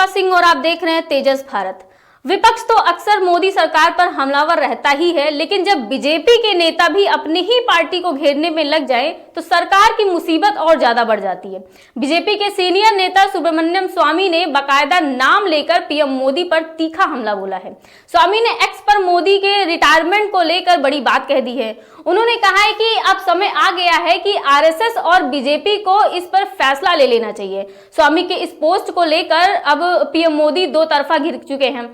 शिप्रा सिंह और आप देख रहे हैं तेजस भारत। विपक्ष तो अक्सर मोदी सरकार पर हमलावर रहता ही है, लेकिन जब बीजेपी के नेता भी अपनी ही पार्टी को घेरने में लग जाए तो सरकार की मुसीबत और ज्यादा बढ़ जाती है। बीजेपी के सीनियर नेता सुब्रमण्यम स्वामी ने बाकायदा नाम लेकर पीएम मोदी पर तीखा हमला बोला है। स्वामी ने एक्स पर मोदी के रिटायरमेंट को लेकर बड़ी बात कह दी है। उन्होंने कहा है कि अब समय आ गया है कि आरएसएस और बीजेपी को इस पर फैसला ले लेना चाहिए। स्वामी के इस पोस्ट को लेकर अब पीएम मोदी दो तरफा घिर चुके हैं।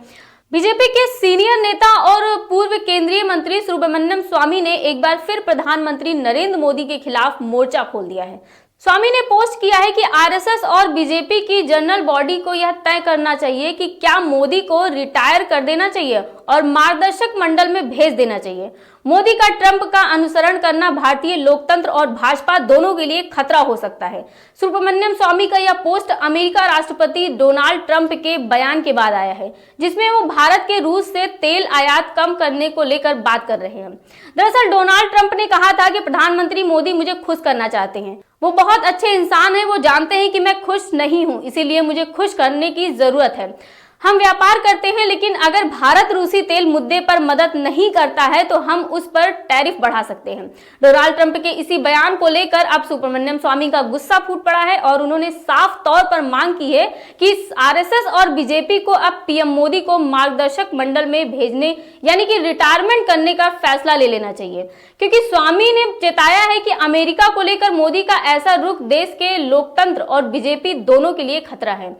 बीजेपी के सीनियर नेता और पूर्व केंद्रीय मंत्री सुब्रमण्यम स्वामी ने एक बार फिर प्रधानमंत्री नरेंद्र मोदी के खिलाफ मोर्चा खोल दिया है। स्वामी ने पोस्ट किया है कि आरएसएस और बीजेपी की जनरल बॉडी को यह तय करना चाहिए कि क्या मोदी को रिटायर कर देना चाहिए और मार्गदर्शक मंडल में भेज देना चाहिए। मोदी का ट्रंप का अनुसरण करना भारतीय लोकतंत्र और भाजपा दोनों के लिए खतरा हो सकता है। सुब्रमण्यम स्वामी का यह पोस्ट अमेरिका राष्ट्रपति डोनाल्ड ट्रंप के बयान के बाद आया है, जिसमें वो भारत के रूस से तेल आयात कम करने को लेकर बात कर रहे हैं। दरअसल डोनाल्ड ट्रंप ने कहा था कि प्रधानमंत्री मोदी मुझे खुश करना चाहते हैं। वो बहुत अच्छे इंसान हैं, वो जानते हैं कि मैं खुश नहीं हूं, इसीलिए मुझे खुश करने की जरूरत है। हम व्यापार करते हैं, लेकिन अगर भारत रूसी तेल मुद्दे पर मदद नहीं करता है तो हम उस पर टैरिफ बढ़ा सकते हैं। डोनाल्ड ट्रंप के इसी बयान को लेकर अब सुब्रमण्यम स्वामी का गुस्सा फूट पड़ा है और उन्होंने साफ तौर पर मांग की है कि आरएसएस और बीजेपी को अब पीएम मोदी को मार्गदर्शक मंडल में भेजने यानी कि रिटायरमेंट करने का फैसला ले लेना चाहिए, क्योंकि स्वामी ने चेताया है कि अमेरिका को लेकर मोदी का ऐसा रुख देश के लोकतंत्र और बीजेपी दोनों के लिए खतरा है।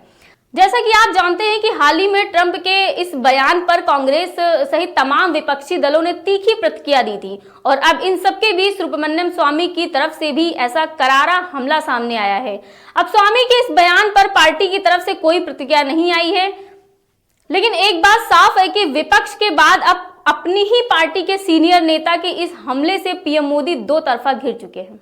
जैसा कि आप जानते हैं कि हाल ही में ट्रंप के इस बयान पर कांग्रेस सहित तमाम विपक्षी दलों ने तीखी प्रतिक्रिया दी थी और अब इन सबके बीच सुब्रमण्यम स्वामी की तरफ से भी ऐसा करारा हमला सामने आया है। अब स्वामी के इस बयान पर पार्टी की तरफ से कोई प्रतिक्रिया नहीं आई है, लेकिन एक बात साफ है कि विपक्ष के बाद अब अपनी ही पार्टी के सीनियर नेता के इस हमले से पीएम मोदी दो तरफा घिर चुके हैं।